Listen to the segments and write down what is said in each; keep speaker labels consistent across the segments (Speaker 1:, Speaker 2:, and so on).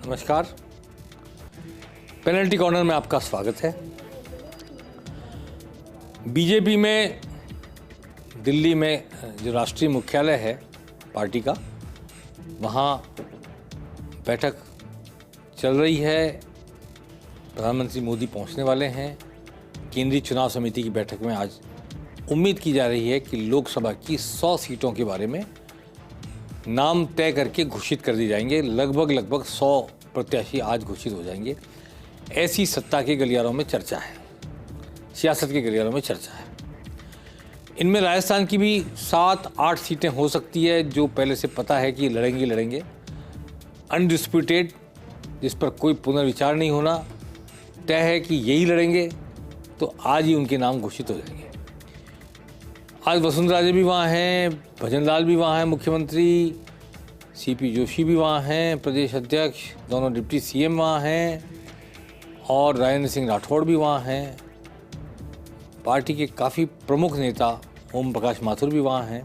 Speaker 1: नमस्कार। Penalty corner में आपका स्वागत है। बीजेपी में दिल्ली में जो राष्ट्रीय मुख्यालय है पार्टी का, वहाँ बैठक चल रही है। प्रधानमंत्री मोदी पहुँचने वाले हैं। केंद्रीय चुनाव समिति की बैठक में आज उम्मीद की जा रही है कि लोकसभा की 100 सीटों के बारे में नाम तय करके घोषित कर दिए जाएंगे। लगभग 100 प्रत्याशी आज घोषित हो जाएंगे। ऐसी सत्ता के गलियारों में चर्चा है, सियासत के गलियारों में चर्चा है। इनमें राजस्थान की भी 7-8 सीटें हो सकती है, जो पहले से पता है कि लड़ेंगे। अनडिस्प्यूटेड, जिस पर कोई पुनर्विचार नहीं होना, तय है कि यही लड़ेंगे, तो आज ही उनके नाम घोषित हो जाएंगे। आज वसुंधरा राजे भी वहाँ हैं, भजन लाल भी वहाँ हैं, मुख्यमंत्री सीपी जोशी भी वहाँ हैं, प्रदेश अध्यक्ष, दोनों डिप्टी सीएम वहाँ हैं, और राजेंद्र सिंह राठौड़ भी वहाँ हैं। पार्टी के काफ़ी प्रमुख नेता ओम प्रकाश माथुर भी वहाँ हैं।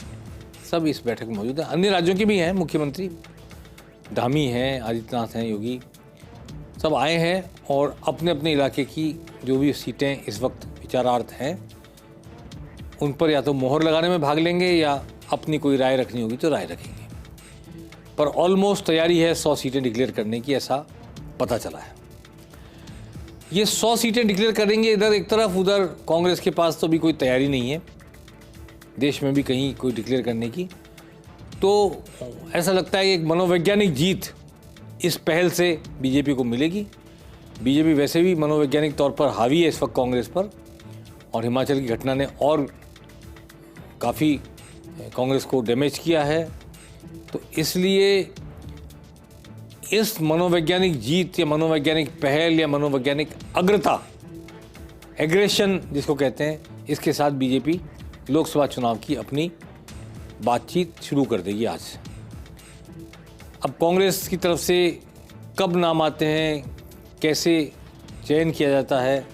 Speaker 1: सब इस बैठक में मौजूद हैं। अन्य राज्यों के भी हैं मुख्यमंत्री, धामी हैं, आदित्यनाथ हैं, योगी, सब आए हैं और अपने अपने इलाके की जो भी सीटें इस वक्त विचारार्थ हैं उन पर या तो मोहर लगाने में भाग लेंगे या अपनी कोई राय रखनी होगी तो राय रखेंगे। पर ऑलमोस्ट तैयारी है 100 सीटें डिक्लेयर करने की, ऐसा पता चला है। ये 100 सीटें डिक्लेयर करेंगे इधर एक तरफ, उधर कांग्रेस के पास तो भी कोई तैयारी नहीं है देश में भी कहीं कोई डिक्लेयर करने की। तो ऐसा लगता है कि एक मनोवैज्ञानिक जीत इस पहल से बीजेपी को मिलेगी। बीजेपी वैसे भी मनोवैज्ञानिक तौर पर हावी है इस वक्त कांग्रेस पर, और हिमाचल की घटना ने और काफ़ी कांग्रेस को डैमेज किया है। तो इसलिए इस मनोवैज्ञानिक जीत या मनोवैज्ञानिक पहल या मनोवैज्ञानिक अग्रता, एग्रेशन जिसको कहते हैं, इसके साथ बीजेपी लोकसभा चुनाव की अपनी बातचीत शुरू कर देगी आज से। अब कांग्रेस की तरफ से कब नाम आते हैं, कैसे चयन किया जाता है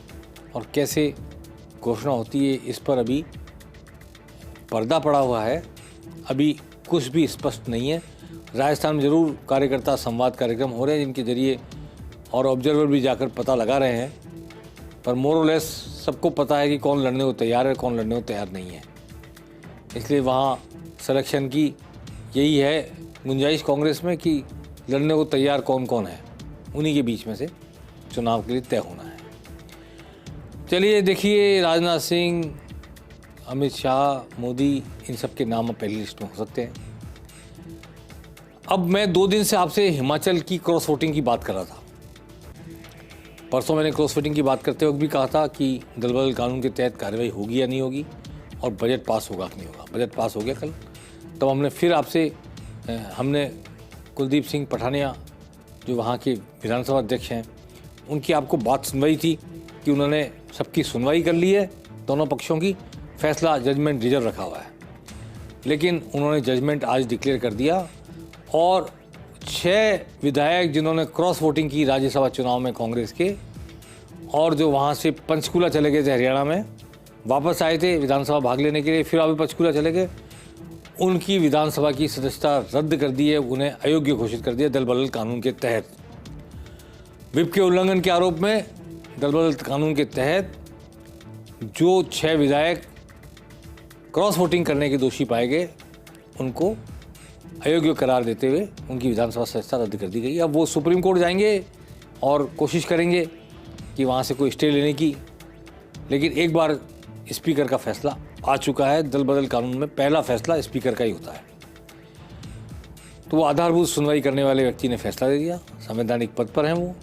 Speaker 1: और कैसे घोषणा होती है, इस पर अभी पर्दा पड़ा हुआ है। अभी कुछ भी स्पष्ट नहीं है। राजस्थान में ज़रूर कार्यकर्ता संवाद कार्यक्रम हो रहे हैं जिनके जरिए, और ऑब्जर्वर भी जाकर पता लगा रहे हैं, पर मोर और लेस सबको पता है कि कौन लड़ने को तैयार है, कौन लड़ने को तैयार नहीं है। इसलिए वहाँ सिलेक्शन की यही है गुंजाइश कांग्रेस में कि लड़ने को तैयार कौन कौन है, उन्हीं के बीच में से चुनाव के लिए तय होना है। चलिए देखिए, राजनाथ सिंह, अमित शाह, मोदी, इन सब के नाम पहली लिस्ट में हो सकते हैं। अब मैं 2 दिन से आपसे हिमाचल की क्रॉस वोटिंग की बात कर रहा था। परसों मैंने क्रॉस वोटिंग की बात करते वक्त भी कहा था कि दल बदल कानून के तहत कार्रवाई होगी या नहीं होगी, और बजट पास होगा कि नहीं होगा। बजट पास हो गया कल। तब हमने फिर आपसे हमने कुलदीप सिंह पठानिया, जो वहाँ के विधानसभा अध्यक्ष हैं, उनकी आपको बात सुनवाई थी कि उन्होंने सबकी सुनवाई कर ली है, दोनों पक्षों की, फैसला जजमेंट रिजर्व रखा हुआ है। लेकिन उन्होंने जजमेंट आज डिक्लेयर कर दिया, और 6 विधायक जिन्होंने क्रॉस वोटिंग की राज्यसभा चुनाव में कांग्रेस के, और जो वहाँ से पंचकूला चले गए थे हरियाणा में, वापस आए थे विधानसभा भाग लेने के लिए, फिर वापस पंचकूला चले गए, उनकी विधानसभा की सदस्यता रद्द कर दी है, उन्हें अयोग्य घोषित कर दिया दल बदल कानून के तहत। व्हिप के उल्लंघन के आरोप में दल बदल कानून के तहत जो 6 विधायक क्रॉस वोटिंग करने के दोषी पाए गए, उनको अयोग्य करार देते हुए उनकी विधानसभा सदस्यता रद्द कर दी गई। अब वो सुप्रीम कोर्ट जाएंगे और कोशिश करेंगे कि वहाँ से कोई स्टे लेने की, लेकिन एक बार स्पीकर का फैसला आ चुका है। दल बदल कानून में पहला फैसला स्पीकर का ही होता है। तो वो आधारभूत सुनवाई करने वाले व्यक्ति ने फैसला दे दिया। संवैधानिक पद पर हैं वो।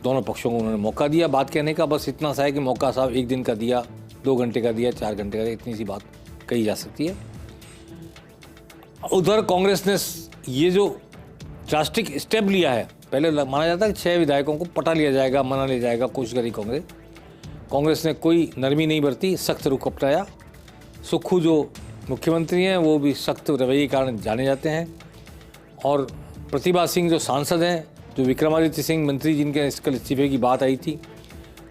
Speaker 1: दोनों पक्षों को उन्होंने मौका दिया बात कहने का। बस इतना सा है कि मौका साहब 1 दिन का दिया, 2 घंटे का दिया, 4 घंटे का दिया, इतनी सी बात कही जा सकती है। उधर कांग्रेस ने ये जो ड्रास्टिक स्टेप लिया है, पहले माना जाता है कि 6 विधायकों को पटा लिया जाएगा, मना लिया जाएगा, कोशिश करी कांग्रेस ने कोई नरमी नहीं बरती, सख्त रुख अपनाया। सुक्खू जो मुख्यमंत्री हैं वो भी सख्त रवैये के कारण जाने जाते हैं, और प्रतिभा सिंह जो सांसद हैं, जो विक्रमादित्य सिंह मंत्री जिनके कल इस्तीफे की बात आई थी,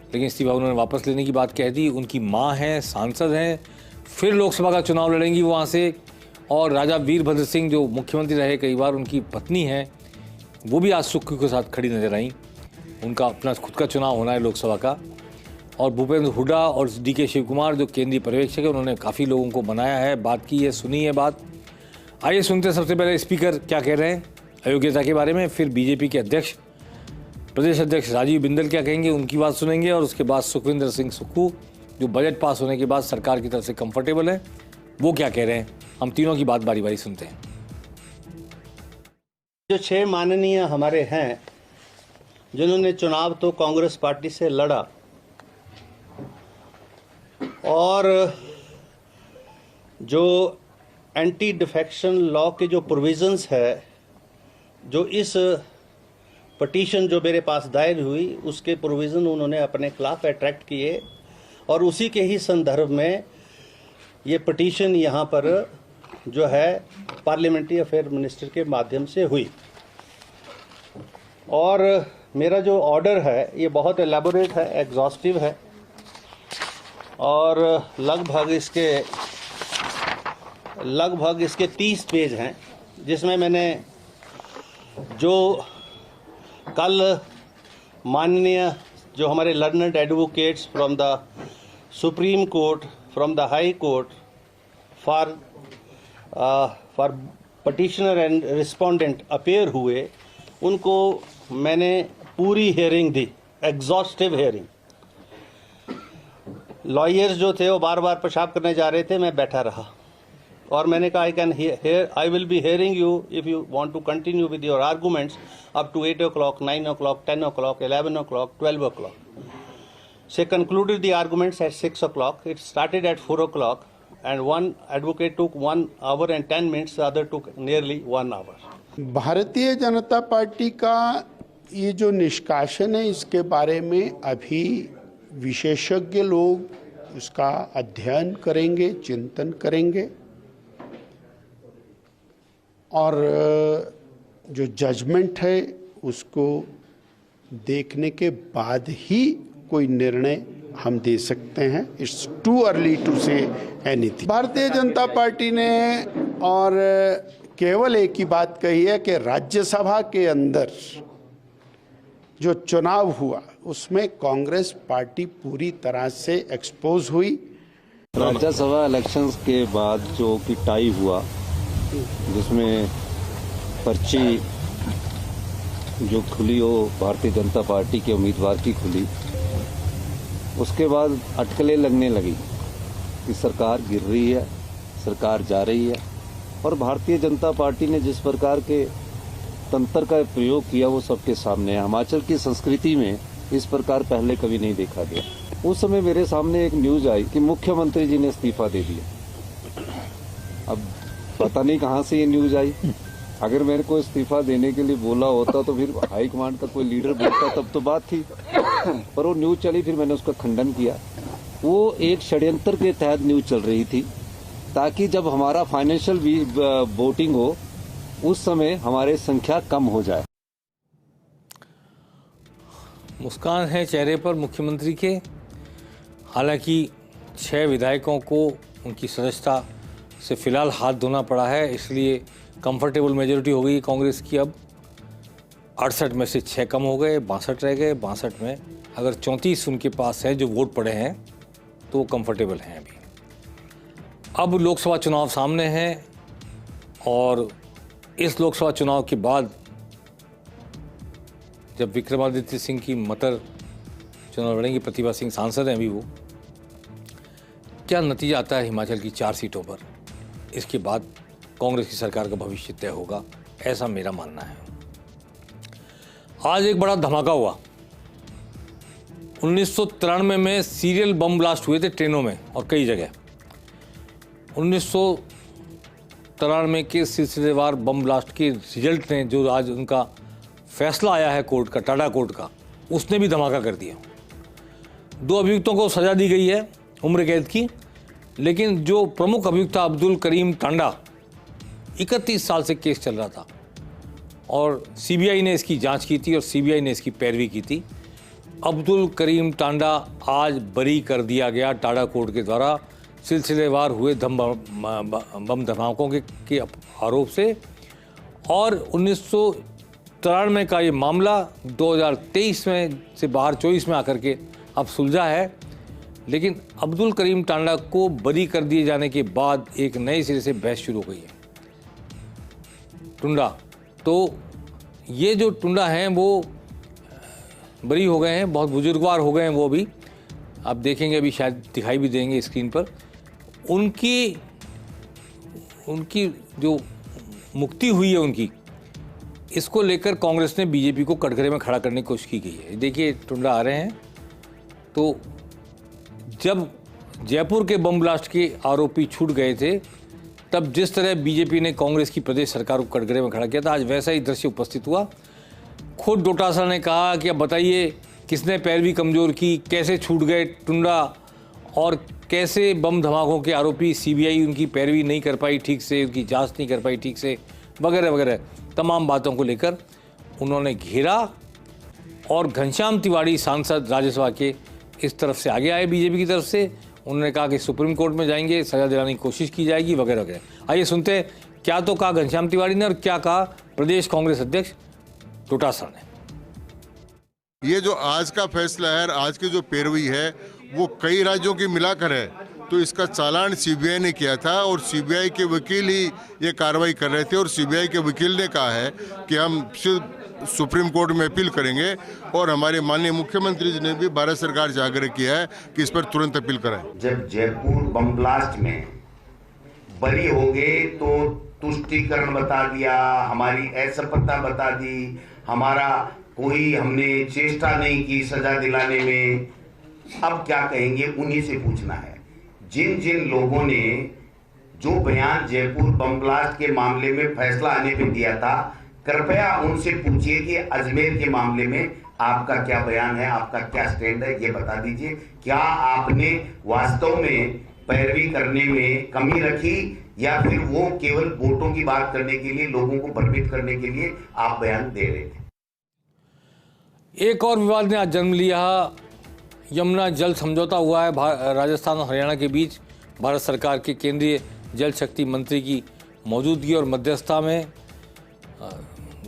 Speaker 1: लेकिन इस्तीफा उन्होंने वापस लेने की बात कह दी, उनकी माँ हैं, सांसद हैं, फिर लोकसभा का चुनाव लड़ेंगी वहाँ से। और राजा वीरभद्र सिंह जो मुख्यमंत्री रहे कई बार, उनकी पत्नी हैं, वो भी आज सुक्खू के साथ खड़ी नजर आई। उनका अपना खुद का चुनाव होना है लोकसभा का। और भूपेंद्र हुड्डा और DK शिव कुमार जो केंद्रीय पर्यवेक्षक है, उन्होंने काफ़ी लोगों को बनाया है, बात की है, सुनी है बात। आइए सुनते हैं सबसे पहले स्पीकर क्या कह रहे हैं अयोग्यता के बारे में, फिर BJP के अध्यक्ष प्रदेश अध्यक्ष राजीव बिंदल क्या कहेंगे, उनकी बात सुनेंगे, और उसके बाद सुखविंदर सिंह सुक्खू जो बजट पास होने के बाद सरकार की तरफ से कंफर्टेबल है, वो क्या कह रहे हैं। हम तीनों की बात बारी बारी सुनते हैं।
Speaker 2: जो 6 माननीय हमारे हैं जिन्होंने चुनाव तो कांग्रेस पार्टी से लड़ा और जो एंटी डिफेक्शन लॉ के जो प्रोविजंस है, जो इस पटिशन जो मेरे पास दायर हुई उसके प्रोविज़न उन्होंने अपने खिलाफ अट्रैक्ट किए और उसी के ही संदर्भ में ये पटिशन यहाँ पर जो है पार्लियामेंट्री अफेयर मिनिस्टर के माध्यम से हुई। और मेरा जो ऑर्डर है ये बहुत एलैबोरेट है, एग्जॉस्टिव है और लगभग इसके 30 पेज हैं, जिसमें मैंने जो कल माननीय जो हमारे learned advocates from the supreme court, from the high court for petitioner and respondent appear हुए, उनको मैंने पूरी हियरिंग दी, एग्जॉस्टिव हियरिंग। लॉयर्स जो थे वो बार बार पेशाब करने जा रहे थे, मैं बैठा रहा और मैंने कहा I will be hearing you if you want to continue with your arguments up to 8 o'clock, 9 o'clock, 10 o'clock, 11 o'clock, 12 o'clock. She concluded the arguments at 6 o'clock. It started at 4 o'clock and one advocate took 1 hour and 10 minutes, the other took nearly 1 hour.
Speaker 3: भारतीय Janata party का ये जो निष्कासन है, इसके बारे में अभी विशेषज्ञ लोग उसका अध्ययन करेंगे, चिंतन करेंगे और जो जजमेंट है उसको देखने के बाद ही कोई निर्णय हम दे सकते हैं। It's too early to say anything. Bharatiya Janata party ने और केवल एक ही बात कही है कि राज्यसभा के अंदर जो चुनाव हुआ उसमें कांग्रेस पार्टी पूरी तरह से एक्सपोज हुई।
Speaker 4: राज्यसभा इलेक्शंस के बाद जो कि टाई हुआ, जिसमें पर्ची जो खुली हो भारतीय जनता पार्टी के उम्मीदवार की खुली, उसके बाद अटकलें लगने लगी कि सरकार गिर रही है, सरकार जा रही है। और भारतीय जनता पार्टी ने जिस प्रकार के तंत्र का प्रयोग किया वो सबके सामने है। हिमाचल की संस्कृति में इस प्रकार पहले कभी नहीं देखा गया। उस समय मेरे सामने एक न्यूज आई कि मुख्यमंत्री जी ने इस्तीफा दे दिया। अब पता नहीं कहाँ से ये न्यूज आई। अगर मेरे को इस्तीफा देने के लिए बोला होता तो फिर हाई कमांड का कोई लीडर बोलता तब तो बात थी, पर वो न्यूज चली, फिर मैंने उसका खंडन किया। वो एक षड्यंत्र के तहत न्यूज चल रही थी ताकि जब हमारा फाइनेंशियल वोटिंग हो उस समय हमारे संख्या कम हो जाए।
Speaker 1: मुस्कान है चेहरे पर मुख्यमंत्री के। हालांकि 6 विधायकों को उनकी सदस्यता से फिलहाल हाथ धोना पड़ा है, इसलिए कंफर्टेबल मेजोरिटी हो गई कांग्रेस की। अब 68 में से 6 कम हो गए, 62 रह गए। 62 में अगर 34 उनके पास है जो वोट पड़े हैं तो वो कंफर्टेबल हैं अभी। अब लोकसभा चुनाव सामने है और इस लोकसभा चुनाव के बाद जब विक्रमादित्य सिंह की मतर चुनाव लड़ेंगी, प्रतिभा सिंह सांसद हैं अभी, वो क्या नतीजा आता है हिमाचल की 4 सीटों पर, इसके बाद कांग्रेस की सरकार का भविष्य तय होगा, ऐसा मेरा मानना है। आज एक बड़ा धमाका हुआ। 1993 में सीरियल बम ब्लास्ट हुए थे ट्रेनों में और कई जगह। 1993 के सिलसिलेवार बम ब्लास्ट के रिजल्ट ने, जो आज उनका फैसला आया है कोर्ट का, टाडा कोर्ट का, उसने भी धमाका कर दिया। 2 अभियुक्तों को सजा दी गई है उम्र कैद की, लेकिन जो प्रमुख अभियुक्त था अब्दुल करीम टांडा, 31 साल से केस चल रहा था और सीबीआई ने इसकी जांच की थी और सीबीआई ने इसकी पैरवी की थी। अब्दुल करीम टांडा आज बरी कर दिया गया टाडा कोर्ट के द्वारा सिलसिलेवार हुए बम धमाकों के आरोप से। और 93 का ये मामला 2023 में से बाहर 24 में आकर के अब सुलझा है, लेकिन अब्दुल करीम टांडा को बरी कर दिए जाने के बाद एक नए सिरे से बहस शुरू हो गई है। टुंडा, तो ये जो टुंडा हैं वो बरी हो गए हैं, बहुत बुजुर्गवार हो गए हैं वो भी, आप देखेंगे अभी शायद दिखाई भी देंगे स्क्रीन पर। उनकी जो मुक्ति हुई है उनकी, इसको लेकर कांग्रेस ने बीजेपी को कटघरे में खड़ा करने की कोशिश की गई है। देखिए टुंडा आ रहे हैं। तो जब जयपुर के बम ब्लास्ट के आरोपी छूट गए थे, तब जिस तरह बीजेपी ने कांग्रेस की प्रदेश सरकार को कटघरे में खड़ा किया था, आज वैसा ही दृश्य उपस्थित हुआ। खुद डोटासरा ने कहा कि अब बताइए किसने पैरवी कमजोर की, कैसे छूट गए टुंडा और कैसे बम धमाकों के आरोपी सीबीआई उनकी पैरवी नहीं कर पाई ठीक से, उनकी जांच नहीं कर पाई ठीक से, वगैरह वगैरह तमाम बातों को लेकर उन्होंने घेरा। और घनश्याम तिवाड़ी सांसद राज्यसभा के इस तरफ से आगे आए बीजेपी की तरफ से, उन्होंने कहा कि सुप्रीम कोर्ट में जाएंगे, सजा दिलाने की कोशिश की जाएगी, वगैरह वगैरह। आइए सुनते हैं क्या तो कहा घनश्याम तिवाड़ी ने और क्या कहा प्रदेश कांग्रेस अध्यक्ष डोटासरा ने।
Speaker 5: ये जो आज का फैसला है, आज की जो पैरवी है, वो कई राज्यों की मिलाकर है। तो इसका चालान सीबीआई ने किया था और सीबीआई के वकील ही ये कार्रवाई कर रहे थे और सीबीआई के वकील ने कहा है कि हम सुप्रीम कोर्ट में अपील करेंगे और हमारे माननीय मुख्यमंत्री जी ने भी भारत सरकार से आग्रह किया है कि इस पर तुरंत अपील कराएं।
Speaker 6: जब जयपुर बम ब्लास्ट में बरी हो गए तो तुष्टीकरण बता दिया, हमारी असफलता बता दी, हमारा कोई हमने चेष्टा नहीं की सजा दिलाने में। अब क्या कहेंगे, उन्हीं से पूछना है। जिन जिन लोगों ने जो बयान जयपुर बम ब्लास्ट के मामले में फैसला आने पे दिया था, कृपया उनसे पूछिए कि अजमेर के मामले में आपका क्या बयान है, आपका क्या स्टैंड है, ये बता दीजिए। क्या आपने वास्तव में पैरवी करने में कमी रखी या फिर वो केवल वोटों की बात करने के लिए, लोगों को भ्रमित करने के लिए आप बयान दे रहे थे।
Speaker 1: एक और विवाद ने आज जन्म लिया। यमुना जल समझौता हुआ है राजस्थान और हरियाणा के बीच। भारत सरकार के केंद्रीय जल शक्ति मंत्री की मौजूदगी और मध्यस्थता में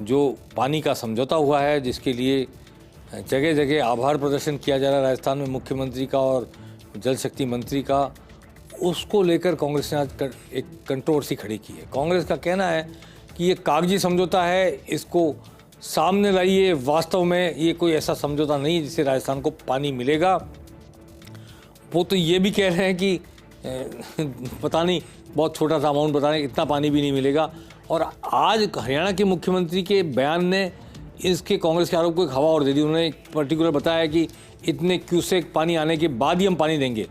Speaker 1: जो पानी का समझौता हुआ है, जिसके लिए जगह जगह आभार प्रदर्शन किया जा रहा है राजस्थान में मुख्यमंत्री का और जल शक्ति मंत्री का, उसको लेकर कांग्रेस ने आज एक कंट्रोवर्सी खड़ी की है। कांग्रेस का कहना है कि ये कागजी समझौता है, इसको सामने लाइए, वास्तव में ये कोई ऐसा समझौता नहीं है जिससे राजस्थान को पानी मिलेगा। वो तो ये भी कह रहे हैं कि पता नहीं, बहुत छोटा सा अमाउंट बता रहे हैं, इतना पानी भी नहीं मिलेगा। और आज हरियाणा के मुख्यमंत्री के बयान ने इसके कांग्रेस के आरोप को एक हवा और दे दी। उन्होंने पर्टिकुलर बताया कि इतने क्यूसेक पानी आने के बाद ही हम पानी देंगे।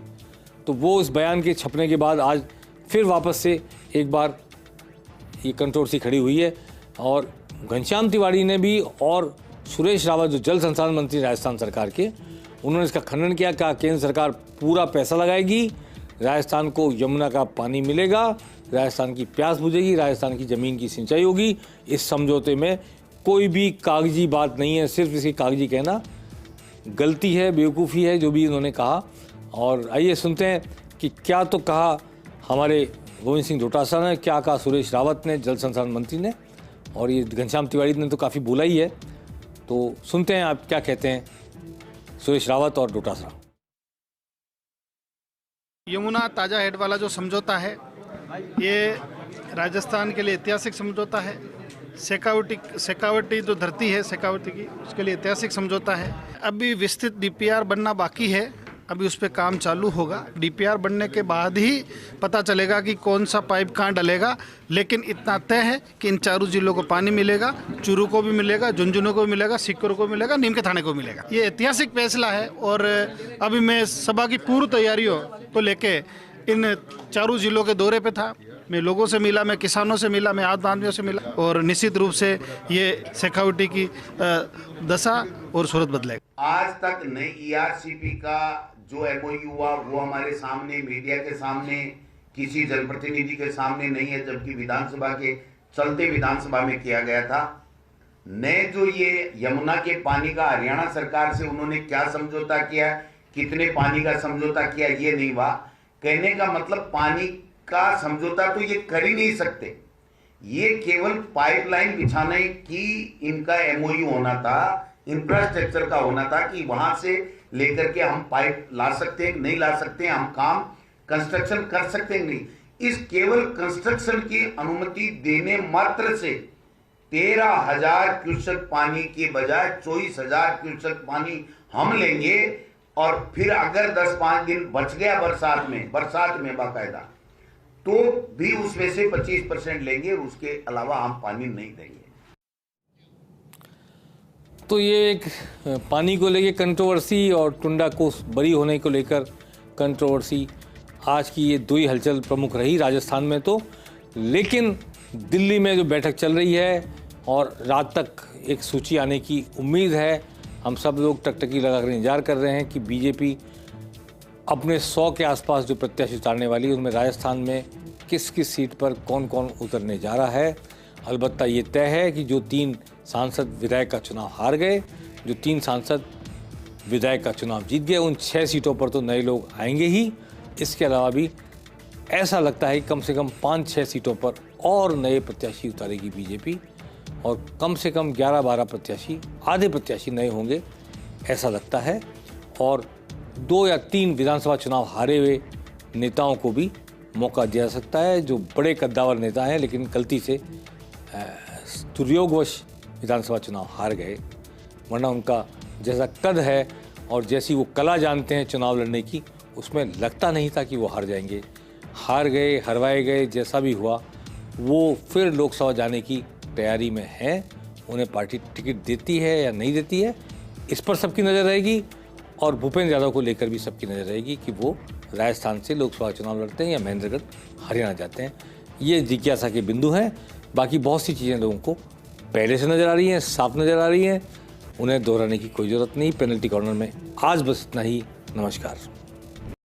Speaker 1: तो वो इस बयान के छपने के बाद आज फिर वापस से एक बार ये कंट्रोवर्सी खड़ी हुई है। और घनश्याम तिवाड़ी ने भी और सुरेश रावत जो जल संसाधन मंत्री राजस्थान सरकार के, उन्होंने इसका खंडन किया। कहा केंद्र सरकार पूरा पैसा लगाएगी, राजस्थान को यमुना का पानी मिलेगा, राजस्थान की प्यास बुझेगी, राजस्थान की ज़मीन की सिंचाई होगी। इस समझौते में कोई भी कागजी बात नहीं है, सिर्फ इसकी कागजी कहना गलती है, बेवकूफ़ी है, जो भी उन्होंने कहा। और आइए सुनते हैं कि क्या तो कहा हमारे गोविंद सिंह डोटासरा ने, क्या कहा सुरेश रावत ने, जल संसाधन मंत्री ने, और ये घनश्याम तिवाड़ी ने तो काफ़ी बोला ही है। तो सुनते हैं आप क्या कहते हैं सुरेश रावत और डोटासरा।
Speaker 7: यमुना ताजा हेड वाला जो समझौता है, ये राजस्थान के लिए ऐतिहासिक समझौता है। शेखावटी जो धरती है शेखावटी की, उसके लिए ऐतिहासिक समझौता है। अभी विस्तृत डीपीआर बनना बाकी है, अभी उस पर काम चालू होगा। डीपीआर बनने के बाद ही पता चलेगा कि कौन सा पाइप कहाँ डलेगा। लेकिन इतना तय है कि इन चारों जिलों को पानी मिलेगा, चूरू को भी मिलेगा, झुंझुनू को भी मिलेगा, सीकर को मिलेगा, नीम के थाने को मिलेगा। ये ऐतिहासिक फैसला है। और अभी मैं सभा की पूर्व तैयारियों को लेके इन चारों जिलों के दौरे पे था। मैं लोगों से मिला, मैं किसानों से मिला, मैं आम आदमियों से मिला, और निश्चित रूप से ये शेखावटी की दशा और सूरत बदलेगा।
Speaker 6: आज तक नई ईआरसीपी का जो एमओयू हुआ वो हमारे सामने, मीडिया के सामने, किसी जनप्रतिनिधि के सामने नहीं है, जबकि विधानसभा के चलते विधानसभा में किया गया था। नए जो ये यमुना के पानी का हरियाणा सरकार से उन्होंने क्या समझौता किया, कितने पानी का समझौता किया, ये नहीं हुआ। कहने का मतलब पानी का समझौता तो ये कर ही नहीं सकते, ये केवल पाइपलाइन बिछाने की इनका एमओयू होना था, इंफ्रास्ट्रक्चर का होना था कि वहां से लेकर के हम पाइप ला सकते हैं, नहीं ला सकते हैं, हम काम कंस्ट्रक्शन कर सकते हैं, नहीं। इस केवल कंस्ट्रक्शन की अनुमति देने मात्र से 13,000 क्यूसेक पानी के बजाय 24,000 क्यूसेक पानी हम लेंगे। और फिर अगर 10-5 दिन बच गया बरसात में बाकायदा, तो भी उसमें से 25% लेंगे और उसके अलावा हम पानी नहीं देंगे।
Speaker 1: तो ये एक पानी को लेकर कंट्रोवर्सी और टुंडा को बरी होने को लेकर कंट्रोवर्सी, आज की ये दो ही हलचल प्रमुख रही राजस्थान में तो। लेकिन दिल्ली में जो बैठक चल रही है और रात तक एक सूची आने की उम्मीद है, हम सब लोग टकटकी लगाकर इंतजार कर रहे हैं कि बीजेपी अपने 100 के आसपास जो प्रत्याशी उतारने वाली है, उनमें राजस्थान में किस किस सीट पर कौन कौन उतरने जा रहा है। अलबत्ता ये तय है कि जो 3 सांसद विधायक का चुनाव हार गए, जो 3 सांसद विधायक का चुनाव जीत गए, उन 6 सीटों पर तो नए लोग आएंगे ही। इसके अलावा भी ऐसा लगता है कि कम से कम 5-6 सीटों पर और नए प्रत्याशी उतारेगी बीजेपी, और कम से कम 11-12 प्रत्याशी, आधे प्रत्याशी नए होंगे ऐसा लगता है। और 2 या 3 विधानसभा चुनाव हारे हुए नेताओं को भी मौका दिया जा सकता है, जो बड़े कद्दावर नेता हैं लेकिन गलती से दुर्योगवश विधानसभा चुनाव हार गए। वरना उनका जैसा कद है और जैसी वो कला जानते हैं चुनाव लड़ने की, उसमें लगता नहीं था कि वो हार जाएंगे। हार गए, हरवाए गए, जैसा भी हुआ, वो फिर लोकसभा जाने की तैयारी में हैं। उन्हें पार्टी टिकट देती है या नहीं देती है, इस पर सबकी नज़र रहेगी। और भूपेंद्र यादव को लेकर भी सबकी नज़र रहेगी कि वो राजस्थान से लोकसभा चुनाव लड़ते हैं या महेंद्रगढ़ हरियाणा जाते हैं। ये जिज्ञासा के बिंदु हैं। बाकी बहुत सी चीज़ें लोगों को पहले से नज़र आ रही हैं, साफ नज़र आ रही हैं, उन्हें दोहराने की कोई ज़रूरत नहीं। पेनल्टी कॉर्नर में आज बस इतना ही। नमस्कार।